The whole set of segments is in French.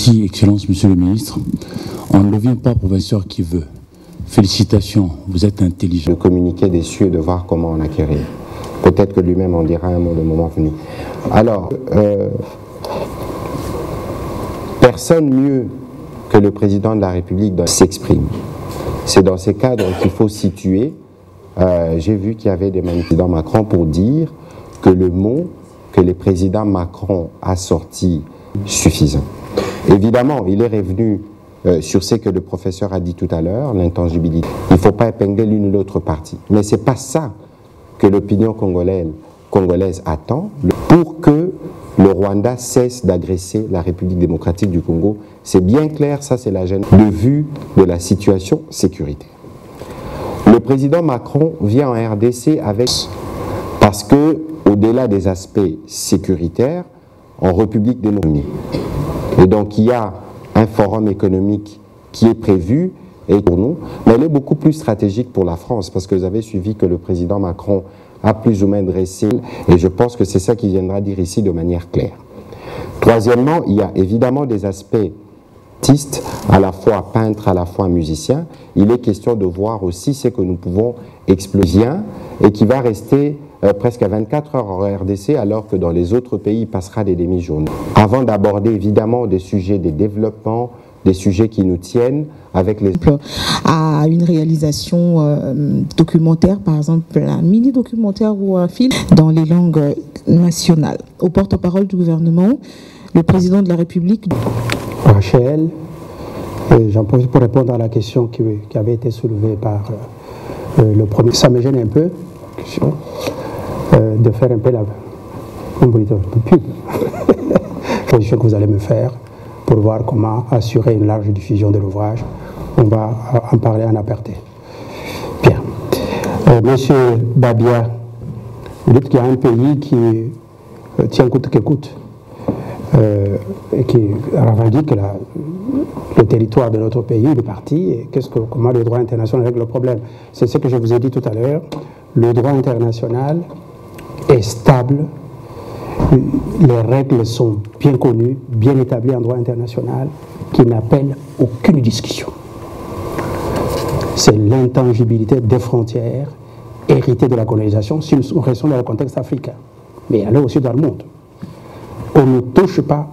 Merci, Excellence, Monsieur le Ministre. On ne vient pas professeur qui veut. Félicitations, vous êtes intelligent. De communiquer des cieux, de voir comment on acquérir. Peut-être que lui-même en dira un mot le moment venu. Alors, personne mieux que le président de la République s'exprime. C'est dans ces cadres qu'il faut situer. J'ai vu qu'il y avait des manifestants Macron pour dire que le mot que le président Macron a sorti suffisant. Évidemment, il est revenu sur ce que le professeur a dit tout à l'heure, l'intangibilité. Il ne faut pas épingler l'une ou l'autre partie. Mais ce n'est pas ça que l'opinion congolaise attend pour que le Rwanda cesse d'agresser la République démocratique du Congo. C'est bien clair, ça c'est l'agenda de vue de la situation sécuritaire. Le président Macron vient en RDC avec... Parce que, au-delà des aspects sécuritaires, en République démocratique, et donc il y a un forum économique qui est prévu et pour nous, mais elle est beaucoup plus stratégique pour la France parce que vous avez suivi que le président Macron a plus ou moins dressé et je pense que c'est ça qu'il viendra dire ici de manière claire. Troisièmement, il y a évidemment des aspects artistes, à la fois peintres, à la fois musiciens. Il est question de voir aussi ce que nous pouvons exploser et qui va rester presque à 24 heures en RDC, alors que dans les autres pays, il passera des demi-journées. Avant d'aborder évidemment des sujets de développement, des sujets qui nous tiennent avec les... À une réalisation documentaire, par exemple un mini-documentaire ou un film dans les langues nationales. Au porte-parole du gouvernement, le président de la République... Rachel, j'en profite pour répondre à la question qui avait été soulevée par le premier. Ça me gêne un peu de faire un peu la position que vous allez me faire pour voir comment assurer une large diffusion de l'ouvrage. On va en parler en aparté. Bien. Monsieur Babia, vous dites qu'il y a un pays qui tient coûte que coûte et qui revendique le territoire de notre pays, le parti, et comment le droit international règle le problème. C'est ce que je vous ai dit tout à l'heure. Le droit international est stable, les règles sont bien connues, bien établies en droit international, qui n'appellent aucune discussion. C'est l'intangibilité des frontières héritées de la colonisation si nous restons dans le contexte africain, mais alors aussi dans le monde. On ne touche pas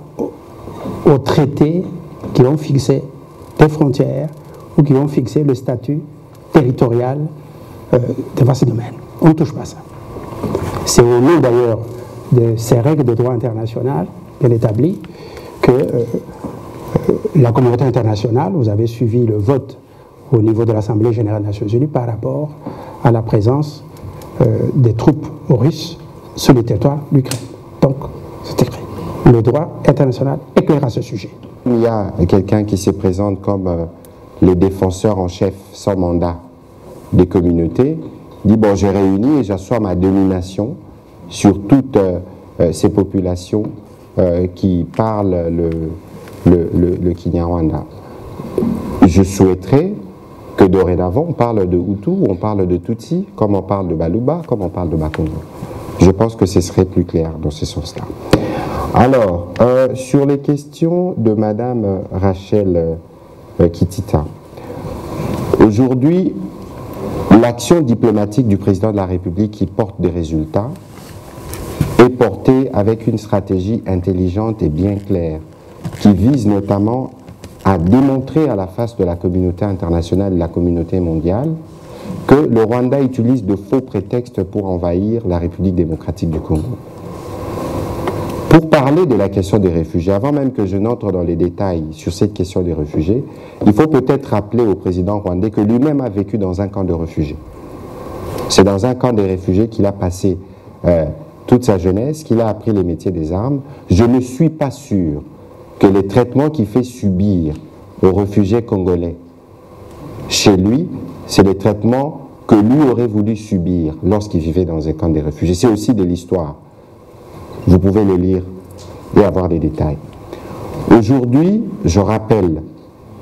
aux traités qui ont fixé des frontières ou qui ont fixé le statut territorial de vastes domaines. On ne touche pas ça. C'est au nom d'ailleurs de ces règles de droit international bien établies que la communauté internationale, vous avez suivi le vote au niveau de l'Assemblée générale des Nations Unies par rapport à la présence des troupes russes sur le territoire de l'Ukraine. Donc, c'est écrit. Le droit international est clair à ce sujet. Il y a quelqu'un qui se présente comme le défenseur en chef sans mandat des communautés, dit bon, j'ai réuni et j'assois ma domination sur toutes ces populations qui parlent le Kinyarwanda. Je souhaiterais que dorénavant on parle de Hutu, on parle de Tutsi, comme on parle de Baluba, comme on parle de Bakongo. Je pense que ce serait plus clair dans ce sens-là. Alors, sur les questions de Madame Rachel Kitita, aujourd'hui, l'action diplomatique du président de la République qui porte des résultats est portée avec une stratégie intelligente et bien claire, qui vise notamment à démontrer à la face de la communauté internationale et de la communauté mondiale que le Rwanda utilise de faux prétextes pour envahir la République démocratique du Congo. Pour parler de la question des réfugiés, avant même que je n'entre dans les détails sur cette question des réfugiés, il faut peut-être rappeler au président rwandais que lui-même a vécu dans un camp de réfugiés. C'est dans un camp de réfugiés qu'il a passé toute sa jeunesse, qu'il a appris les métiers des armes. Je ne suis pas sûr que les traitements qu'il fait subir aux réfugiés congolais chez lui, c'est les traitements que lui aurait voulu subir lorsqu'il vivait dans un camp de réfugiés. C'est aussi de l'histoire. Vous pouvez le lire et avoir des détails. Aujourd'hui, je rappelle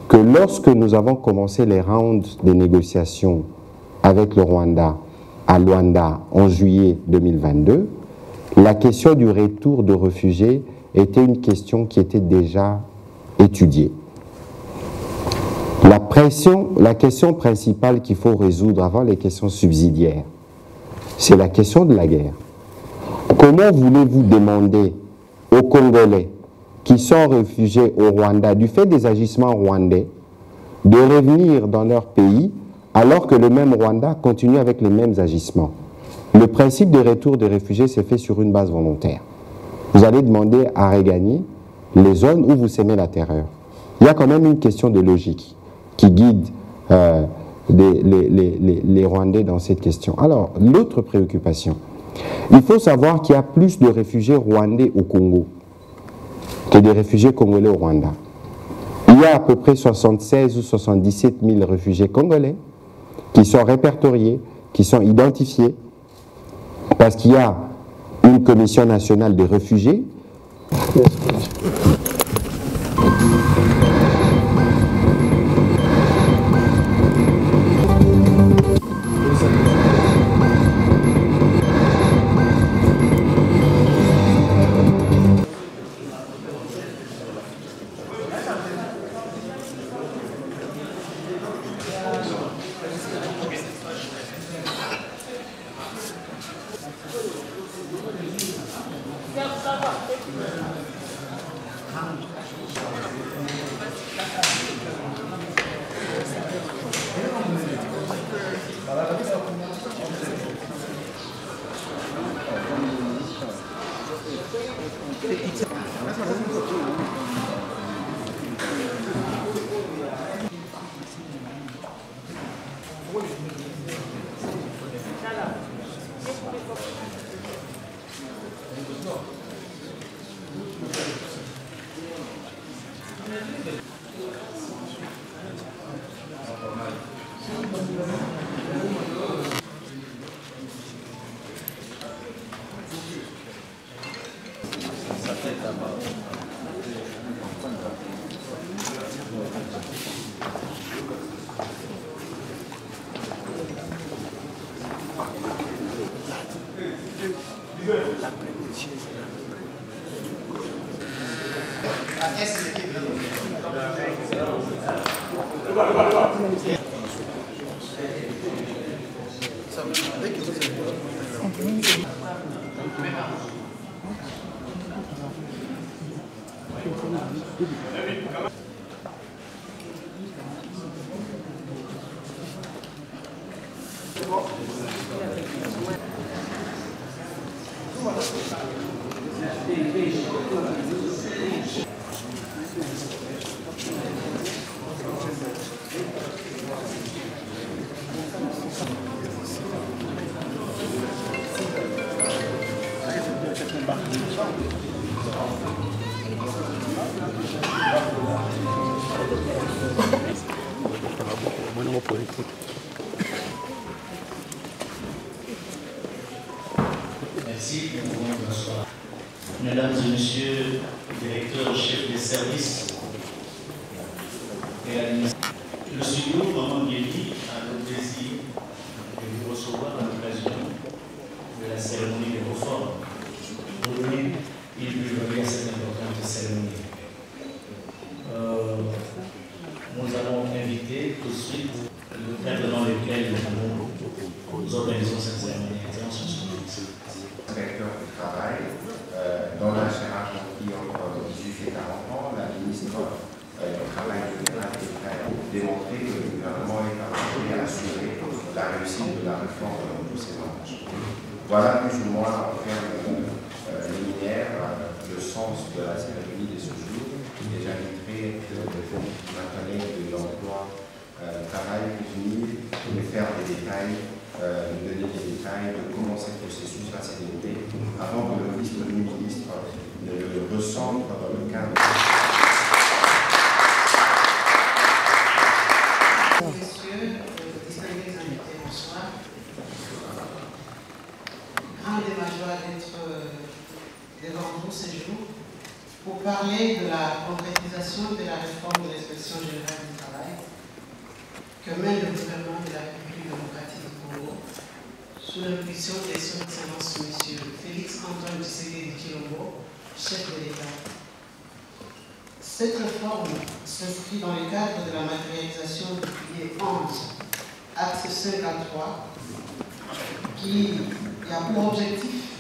que lorsque nous avons commencé les rounds de négociations avec le Rwanda à Luanda en juillet 2022, la question du retour de réfugiés était une question qui était déjà étudiée. La question principale qu'il faut résoudre avant les questions subsidiaires, c'est la question de la guerre. Comment voulez-vous demander aux Congolais qui sont réfugiés au Rwanda, du fait des agissements rwandais, de revenir dans leur pays alors que le même Rwanda continue avec les mêmes agissements? Le principe de retour des réfugiés s'est fait sur une base volontaire. Vous allez demander à regagner les zones où vous sémez la terreur. Il y a quand même une question de logique qui guide les Rwandais dans cette question. Alors, l'autre préoccupation, il faut savoir qu'il y a plus de réfugiés rwandais au Congo que des réfugiés congolais au Rwanda. Il y a à peu près 76 ou 77 000 réfugiés congolais qui sont répertoriés, qui sont identifiés, parce qu'il y a une commission nationale des réfugiés. Merci. Bonsoir. Mesdames et messieurs, directeurs, chefs des services et administrateurs, le studio Maman Guéli a le plaisir de vous recevoir à l'occasion de la cérémonie de réforme. Pour lui, il lui revient cette importante cérémonie. Nous allons inviter tout de suite le cadre dans lequel nous organisons cette cérémonie. Inspecteur du travail, dans la hiérarchie entre 18 et 40 ans, la ministre du Travail général a démontré que le gouvernement est capable d'assurer la réussite de la réforme de tous ces âges. Voilà plus ou moins en termes linéaires le sens de la cérémonie de ce jour. Et j'inviterai ma collègue de l'emploi travail pour venir me faire des détails, me donner des détails de comment ce processus va se dérouler avant que le ministre ne le recentre dans le cadre. Messieurs, distingués invités, bonsoir. Grande est ma joie d'être devant vous ce jour pour parler de la concrétisation de la réforme de l'inspection générale du travail que mène le gouvernement de la République démocratique du Congo sous l'impulsion de son Excellence M. Félix Antoine Tshisekedi Tshilombo, chef de l'État. Cette réforme s'inscrit dans le cadre de la matérialisation du pilier 11, axe 53, qui a pour objectif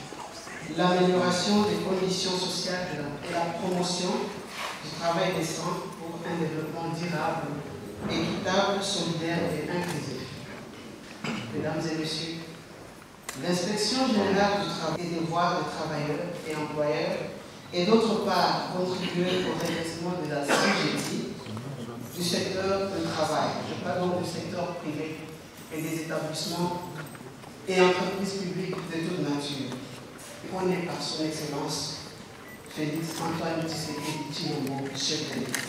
l'amélioration des conditions sociales et la promotion du travail décent pour un développement durable, équitable, solidaire et inclusif. Mesdames et messieurs, l'inspection générale du travail et des devoirs des travailleurs et employeurs et d'autre part contribuer au redressement de la CGT du secteur du travail. Je parle donc du secteur privé et des établissements et entreprises publiques de toute nature, prôné par son Excellence Félix Antoine Tshisekedi Tshilombo, chef de l'État.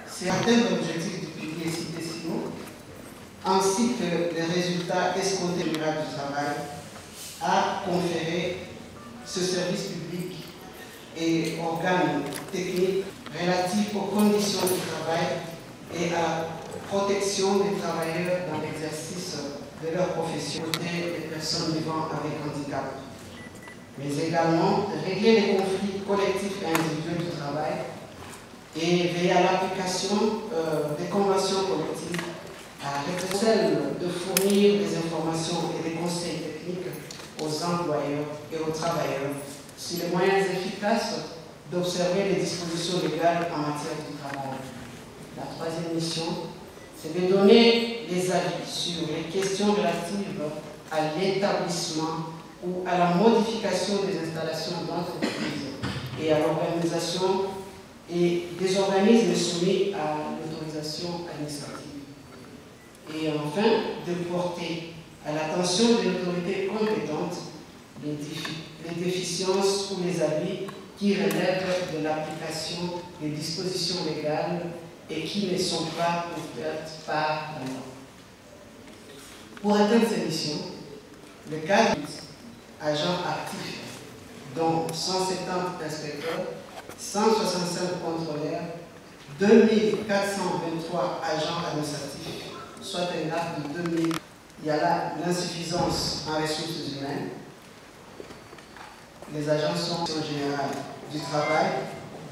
C'est atteindre l'objectif du pilier cité ci-haut, ainsi que les résultats escomptés du Bureau du travail, à conférer ce service public et organes techniques relatifs aux conditions du travail et à la protection des travailleurs dans l'exercice de leur profession et des personnes vivant avec handicap, mais également régler les conflits collectifs et individuels du travail et veiller à l'application des conventions collectives, à celle de fournir des informations et des conseils techniques aux employeurs et aux travailleurs sur les moyens efficaces d'observer les dispositions légales en matière du travail. La troisième mission, c'est de donner des avis sur les questions relatives à l'établissement ou à la modification des installations d'entreprise et à l'organisation et des organismes soumis à l'autorisation administrative. Et enfin, de porter à l'attention de l'autorité compétente les déficiences ou les abus qui relèvent de l'application des dispositions légales et qui ne sont pas couvertes par la loi. Pour atteindre ces missions, le cadre agents actifs, dont 170 inspecteurs, 165 contrôleurs, 2423 agents administratifs, soit un acte de 2000. Il y a là l'insuffisance en ressources humaines. les agences générales du travail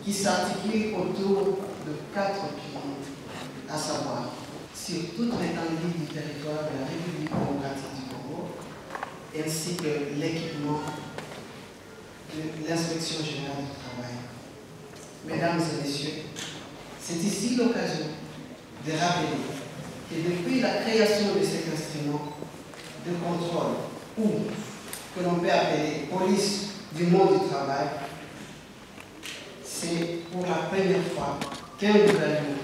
qui s'articulent autour de 4 piliers, à savoir sur toute l'étendue du territoire de la République démocratique du Congo, ainsi que l'équipement de l'inspection générale du travail. Mesdames et messieurs, c'est ici l'occasion de rappeler que depuis la création de cet instrument de contrôle, ou que l'on peut appeler police du monde du travail, c'est pour la première fois qu'un gouvernement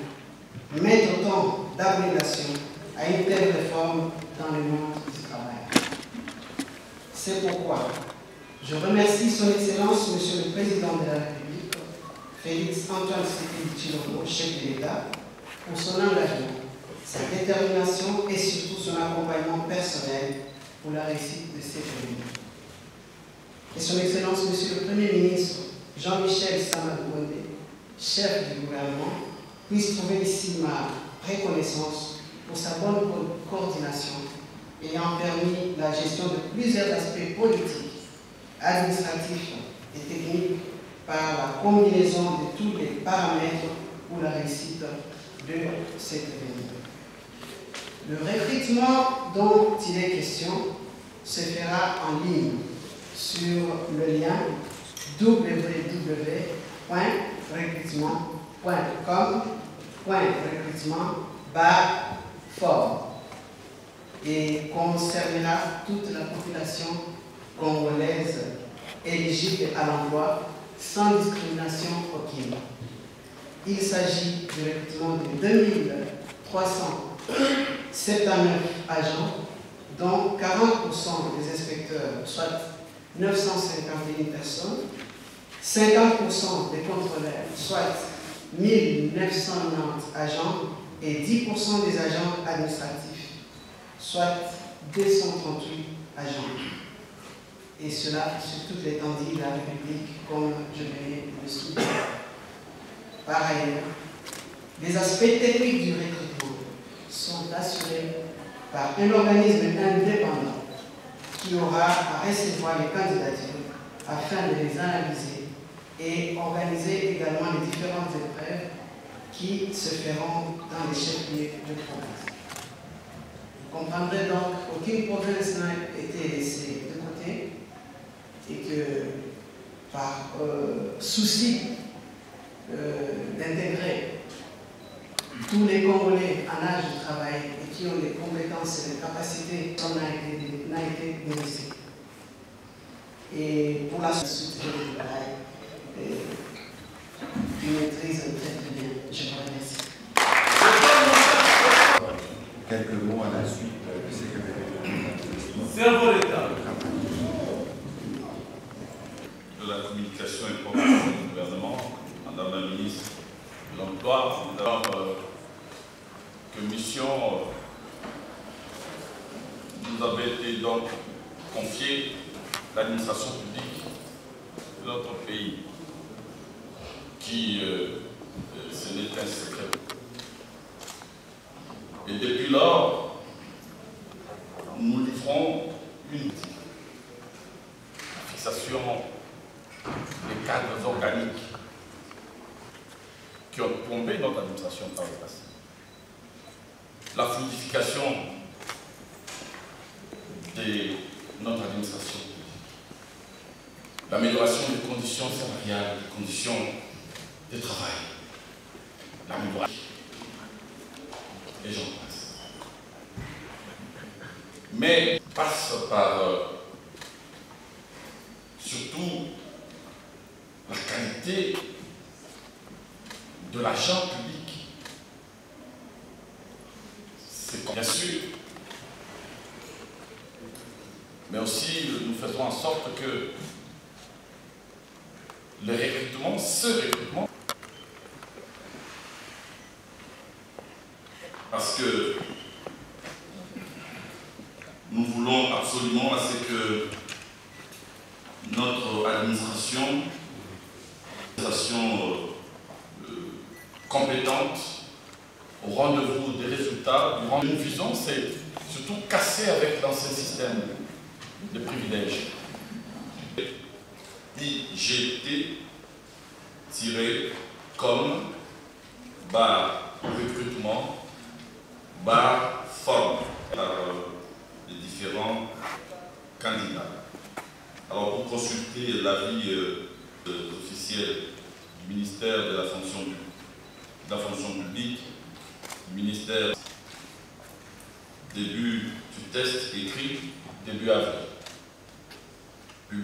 met autant d'abnégation à une telle réforme dans le monde du travail. C'est pourquoi je remercie Son Excellence, Monsieur le Président de la République, Félix Antoine Tshisekedi Tshilombo, chef de l'État, pour son engagement, sa détermination et surtout son accompagnement personnel pour la réussite de cette réunion. Et Son Excellence, Monsieur le Premier ministre, Jean-Michel Sama-Lukonde, chef du gouvernement, puisse trouver ici ma reconnaissance pour sa bonne coordination ayant permis la gestion de plusieurs aspects politiques, administratifs et techniques par la combinaison de tous les paramètres pour la réussite de cette réunion. Le recrutement dont il est question se fera en ligne sur le lien www.recrutement.com/recrutement/forme et concernera toute la population congolaise éligible à l'emploi sans discrimination aucune. Il s'agit du recrutement de 2379 agents, dont 40% des inspecteurs, soit 951 personnes, 50% des contrôleurs, soit 1990 agents, et 10% des agents administratifs, soit 238 agents. Et cela sur toute l'étendue de la République, comme je venais de le souligner. Par ailleurs, les aspects techniques du recrutement sont assurés par un organisme indépendant qui aura à recevoir les candidatures afin de les analyser et organiser également les différentes épreuves qui se feront dans les chefs-lieux de province. Vous comprendrez donc qu'aucune province n'a été laissée de côté et que par souci d'intégrer tous les Congolais en âge de travail et qui ont les compétences et les capacités, ça n'a été délaissé. Et pour la suite du travail, qui maîtrise très bien. Je vous remercie. Quelques mots à la suite de ces Cerveau d'État. De la communication et programmation du gouvernement, Madame la ministre de l'Emploi, que mission nous avait été donc confiée l'administration publique de notre pays, qui ce n'est un secret. Et depuis lors, nous livrons une fixation des cadres organiques qui ont plombé notre administration par le passé. La fluidification de notre administration, l'amélioration des conditions salariales, des conditions de travail, l'amélioration, et j'en passe. Mais passe par surtout la qualité de l'agent public. C'est bien sûr, mais aussi nous faisons en sorte que le recrutement, ce recrutement, parce que nous voulons absolument à ce que notre administration compétente, au rendez-vous des résultats, nous visons, c'est surtout casser avec l'ancien système de privilèges. IGT-com barre recrutement barre forme par les différents candidats. Alors pour consulter l'avis officiel du ministère de la fonction publique, du ministère début du test écrit, début avril.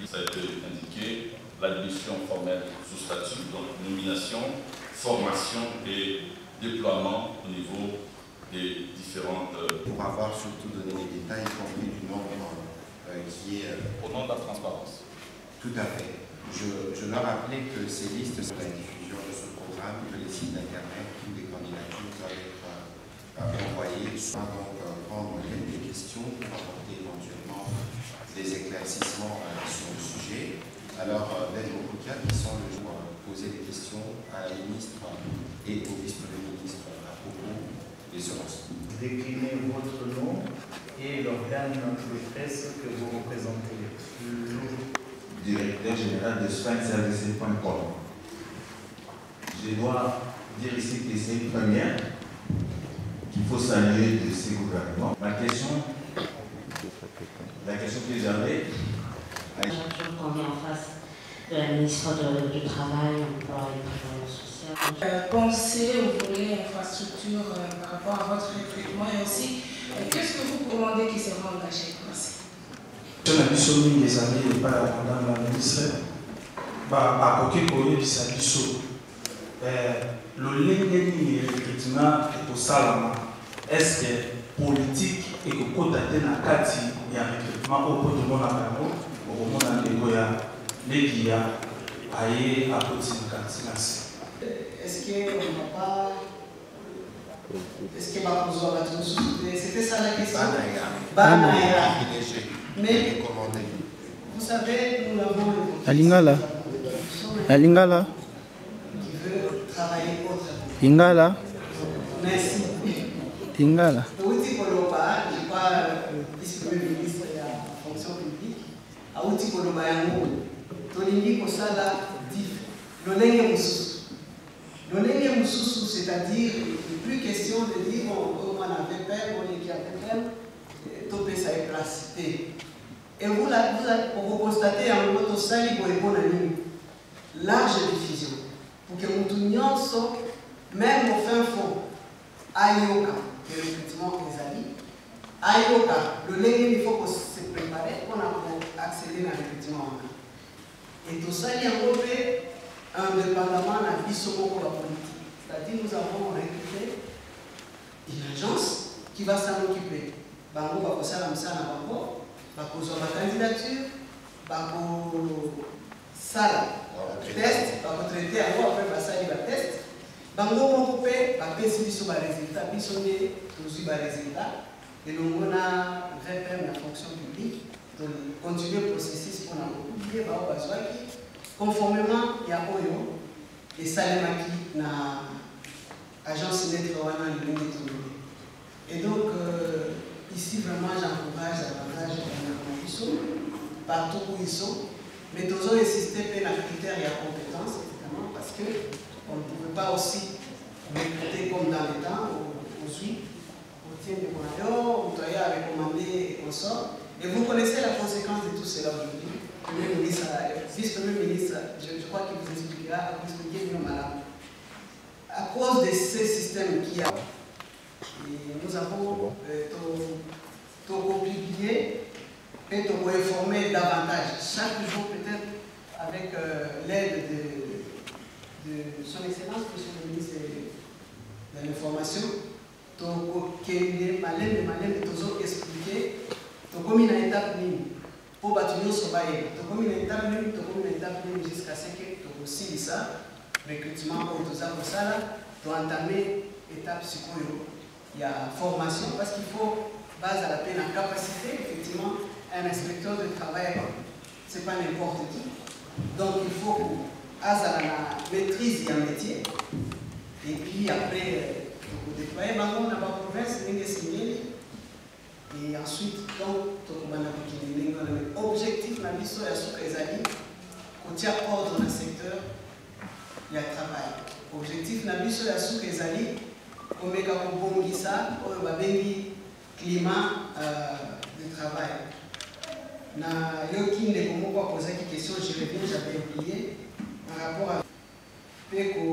Ça a été indiqué, l'admission formelle sous statut, donc nomination, formation et déploiement au niveau des différentes... Pour avoir surtout donné les détails, y compris du nombre qui est... Au nom de la transparence. Tout à fait. Je leur rappelais que ces listes sont la diffusion de ce programme, que les sites internet, toutes les candidatures doivent être envoyées, soit donc prendre quelques questions pour apporter éventuellement des éclaircissements sur le sujet. Alors, Maître Okoukia, qui sont le jour poser des questions à la ministre et au vice-premier ministre à propos des ordres. Déclinez votre nom et l'organe de presse que vous représentez. Directeur général de soinsservices.com. Je dois dire ici que c'est une première qu'il faut saluer de ces gouvernements. La question que j'avais... On est en face de la ministre du Travail, Emploi et Prévoyance sociale. Pensez au volet infrastructure par rapport à votre recrutement et aussi, qu'est-ce que vous commandez qui sera engagé? Merci. Je n'ai pas des amis et pas madame la ministre. À côté de Bisabiso, le lien recrutement est au Salama. Est-ce que politique et que côté de la Kati, il y a un recrutement au côté de mon amour, au moment où il y a les guillas, aïe, à côté de la Kati. Merci. Est-ce qu'on n'a pas. Est-ce que Bakouzou va tout souffler? C'était ça la question. Banaya. Mais, vous savez, nous l'avons. La Lingala. La Lingala. Qui veut travailler autrement. Lingala. Merci. Lingala. Outi Koloba, je suis pas vice-premier ministre de la fonction publique. À Outi Koloba Yango, Tolingi Kosala dit Lolenge Moussous. Lolenge Moussous, c'est-à-dire, il n'est plus question de dire on avait peur, on est qui avait peur, topé ça est placé. Et vous constatez en votre salle, vous avez une large diffusion. Pour que nous tournions, même au fin fond, Ayoka, qui est le recrutement des amis, Ayoka, le lien, il faut qu'on se prépare pour accéder à recrutement. Et tout ça, il y a indépendamment de la vie sur la politique. C'est-à-dire, nous avons recruté une agence qui va s'en occuper. Bango va faire ça, Bango. Bakozo ma candidature, bako sala test, bako traité avant après basali ba test, bango mokope bapesi biso ba résultat, biso ne tozwi ba résultat, et donc on a VPM la fonction publique, donc continuer le processus pour la publier ba bazwaki conformément ya oyo et salemaki na agence net wana lingi tourner. Et donc ici, vraiment, j'encourage davantage les partout où ils sont. Mais nous avons insisté sur les critères et la compétence, évidemment, parce qu'on ne pouvait pas aussi recruter comme dans les temps, au SUI, au tien de Monadio, où tu as recommandé et qu'on sort. Et vous connaissez la conséquence de tout cela aujourd'hui. Le vice-premier ministre, je crois qu'il vous expliquera, vous expliquer mieux malade. À cause de ces systèmes qu'il y a, et nous avons publié et informé davantage, chaque jour peut-être avec l'aide de son Excellence, Monsieur le ministre de l'Information, expliquer comme une étape pour bâtir ce bail, comme une étape jusqu'à ce que aussi ça, recrutement pour tout ça, pour entamer l'étape psychologique. Il y a formation parce qu'il faut base à la peine en capacité, effectivement, un inspecteur de travail, ce n'est pas n'importe qui. Donc il faut à la maîtrise d'un métier. Et puis après, pour déployer, on a la province, et ensuite, donc, l'objectif, la mission, il y a ce que les amis, côté ordre dans le secteur, il y a travail. Objectif n'a plus sur la soupe des alliés, comme les ça, ou le climat de travail. Na yoki ne comment quoi poser une question, je reviens, j'avais oublié par rapport à Péco.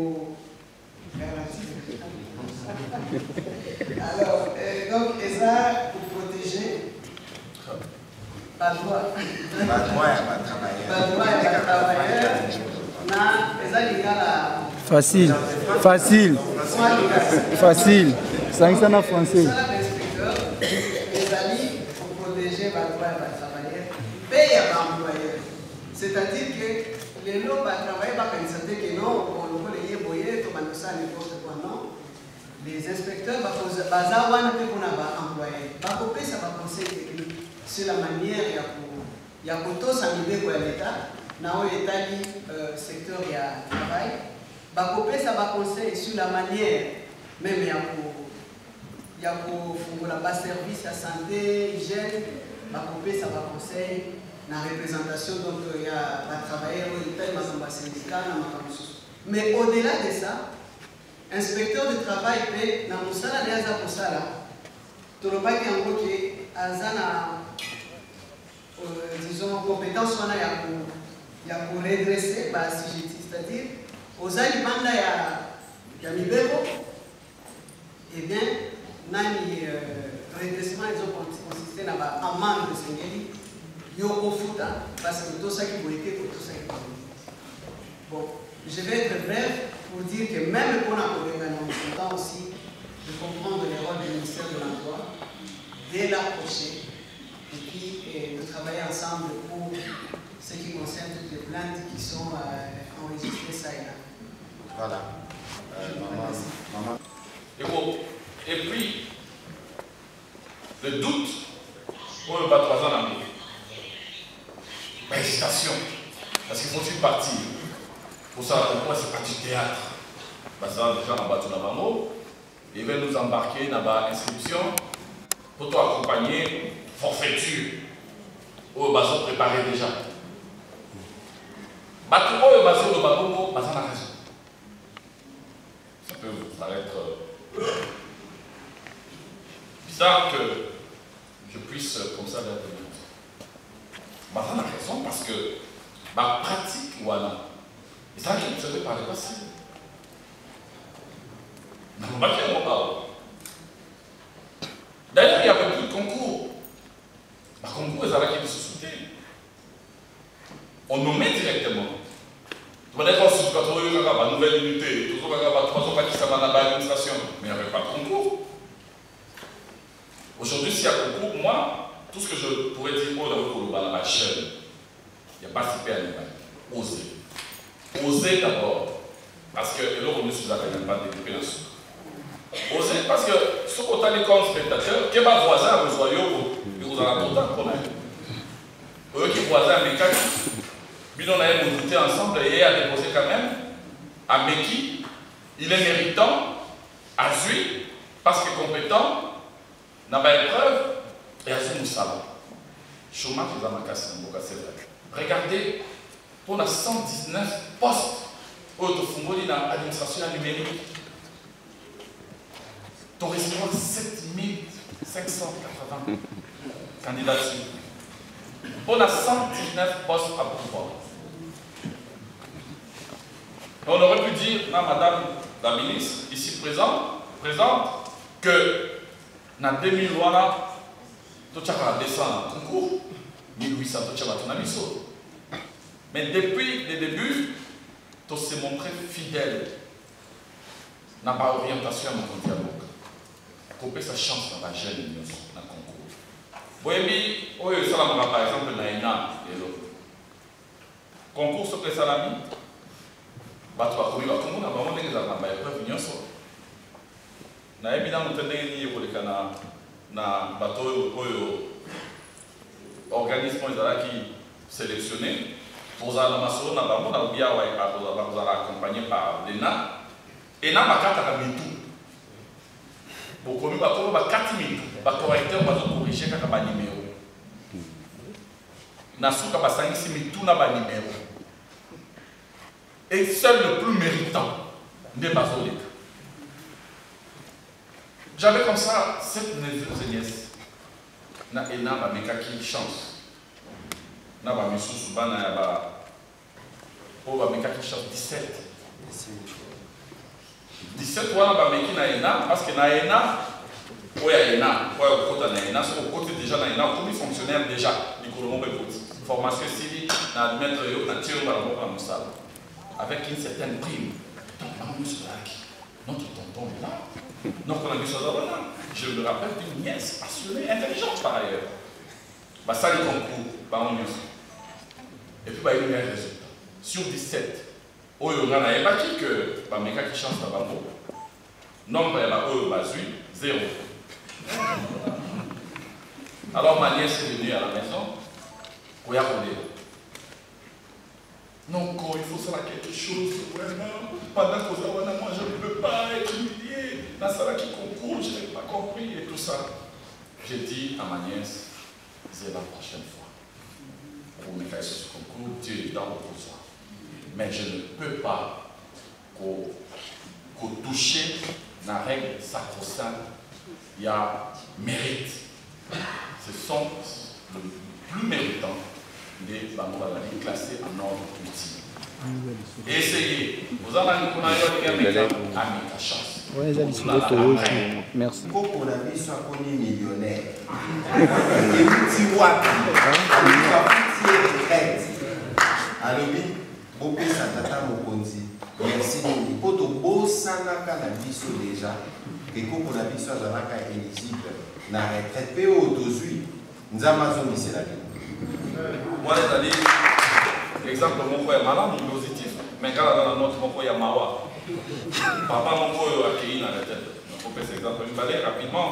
Alors, donc, ça, pour protéger, pas de droit. Pas de droit, pas de travailleur. Pas de droit, pas de travailleur. Non, ça, les gars, facile, facile, facile. Ça, c'est en français. Ça, l'inspecteur, les alliés, pour protéger pas de droit, pas de travailleur, paye à l'employeur. C'est-à-dire que les lots, pas de travail, pas quand ils que non, on peut les boyer, tout le monde ça, n'importe quoi, non. Les inspecteurs, baza wana pe kuna ba employé ba kopesa ba conseil technique sur la manière ya kotosa mibeko ya l'État na oyo etali secteur ya travail ba kopesa ba conseil sur la manière même ya kofungola ba service ya santé hygiène ba kopesa ba conseil na représentation donc ya ba travailleurs oyo etali masamba syndicat na makambo mosusu. Mais au-delà de ça, inspecteur de travail peut na musala de aza kusala tolobaki yango ke aza na disons compétence wana ya ko redresser ba assujetti, c'est-à-dire ozali banda ya mibeko et bien nani redressement ils ont consisté na ba amende de sengeli yo kofuta parce que tout ça qui doit être tout ça qui bon, je vais être bref pour dire que même pour la Coréenne, on est content aussi de comprendre les rôles du ministère de l'Emploi, de l'approcher et puis de travailler ensemble pour ce qui concerne toutes les plaintes qui sont enregistrées ça et là. Voilà. Maman. Et puis, le doute, on ne va pas 3 ans en hésitation, parce qu'il faut-il partir. Pour ça, pourquoi c'est pas du théâtre? Parce que déjà, on va tout dans ils veulent nous embarquer dans l'inscription pour t'accompagner, forfaiture. Ou ils sont préparés déjà. Ça peut vous paraître bizarre que je puisse comme ça dire. Ça a raison parce que ma pratique, voilà. Et ça, je ne savais pas le passé. D'ailleurs, il n'y avait plus de concours. Le concours, ils avaient qui se soutenir. On nommait directement. Tu vas dire qu'on se soutient une nouvelle unité, tout ça, 3 ans qui sont dans l'administration. Mais il n'y avait pas de concours. Aujourd'hui, s'il y a concours, moi, tout ce que je pourrais dire, oh, dans la chaîne, il n'y a pas si peur à oser. Oser d'abord, parce que là on ne se pas développer la soupe. Oser parce que ce qu'on a les comme spectateurs, qui va voisin vous voyez vous allez tout le temps connaître. Eux qui voisin mais quand on a monté ensemble et a déposé quand même à Meki, il est méritant, à Zui, parce qu'il est compétent, n'a pas épreuve et à son salon. Chômage dans ma casse, c'est vrai. Regardez. On a 119 postes au Tofungoli dans l'administration numérique. Tu recevras 7580 candidatures. On a 119 postes à pourvoir. On aurait pu dire, madame la ministre, ici présente, que dans 2000 tu as descendu en concours, 1800 tu as ton abisso. Mais depuis le début, tu s'est montré fidèle. N'a pas orientation à mon dialogue. Couper sa chance dans la jeune dans le concours. Oui, ça par exemple, dans l'ENA et l'autre. Concours sur les salami, tu vas courir à Congo, tu vas vraiment des épreuves d'union. Nous avons évidemment un organisme qui sélectionné. Pour ça, nous avons accompagné par l'ENA. Et nous avons 4 minutes. Pour que nous avons 4 minutes. Pour correcteur, nous avons corrigé 4 numéros. Nous avons 5 minutes, tout numéro. Et seul le plus méritant n'est pas au l'état. J'avais comme ça 7 neveux et nièces. Na ena ba mekaki chance. Na ba misusu bana ya ba o ba mekaki chance 17. 17 wana ba meki na ena parce que na ena oya ena oya kota na ena so côté déjà na ena comme fonctionnaire déjà du Colombo Bekoti. Formation civile na admettre yo na tiro ba mo pa musala avec une certaine prime. Donc notre tonton est là. Donc on a vu ça là. Je me rappelle d'une nièce passionnée, intelligente par ailleurs. Bah, ça, les concours, bah, on y est. Et puis, bah, il y a eu un résultat. Sur 17, on a évacué que bah, mes gars qui chantent là-bas, nombre est là, 0. Alors, ma nièce est venue à la maison, pour y aller. Non, il faut savoir quelque chose. Pendant que moi, je ne peux pas être humilié. Dans ça qui concourt, je n'ai pas compris et tout ça. J'ai dit à ma nièce, c'est la prochaine fois. Pour me faire ce concours, Dieu est dans le pouvoir. Mais je ne peux pas toucher la règle sacro-sainte. Il y a mérite. Ce sont le plus méritant des Bamoubalani classés en ordre ultime. Essayez. Vous en avez une chance. Merci. Pour la vie, soit connu millionnaire. Et petit wapi. Alobi, Bopé Satata Mokonzi. Merci. Pour tout beau sanaka la vie sur déjà. Que pour la vie soit éligible. Na retraite PO 18. Nous Amazon ici la vie. Moi, les amis, l'exemple mon frère est malade, mon positif, mais quand dans la note, mon frère est mawa. Papa, mon frère a accueilli dans la tête. Il faut faire cet exemple. Je vais aller rapidement.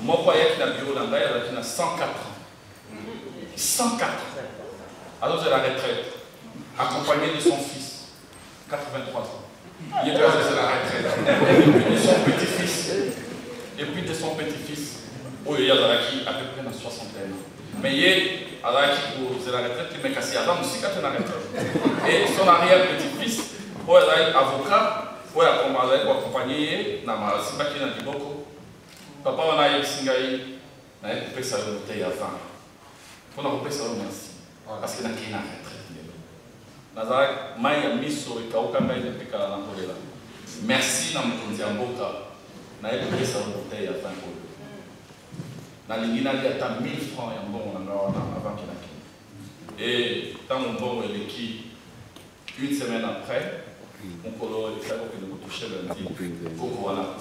Mon frère qui a bureau dans la il a 104 ans. 104 ans. Alors, j'ai la retraite, accompagné de son fils, 83 ans. Il est passé à la retraite. Et puis de son petit-fils. Et puis de son petit-fils. Oh, il y a à peu près dans 61 ans. Mais il est à la retraite qui m'a cassé avant aussi quand il a retraite. Et son arrière-petit-fils, il est avocat, il est accompagné, il est beaucoup. Papa, on a eu Singaï, on a coupé sa bouteille avant. On a coupé sa merci. Parce qu'il n'a qu'une retraite. Nazareth, Maya Misso et Kaukamba et Pekala Nampolela. Merci, Namukunzi Amboka. On a coupé sa bouteille avant. Na lingina il y a 1000 francs et bon avant qu'il ait. Et dans mon bon il est une semaine après, mon colo est fait que nous toucher lundi pour qu'on a alors,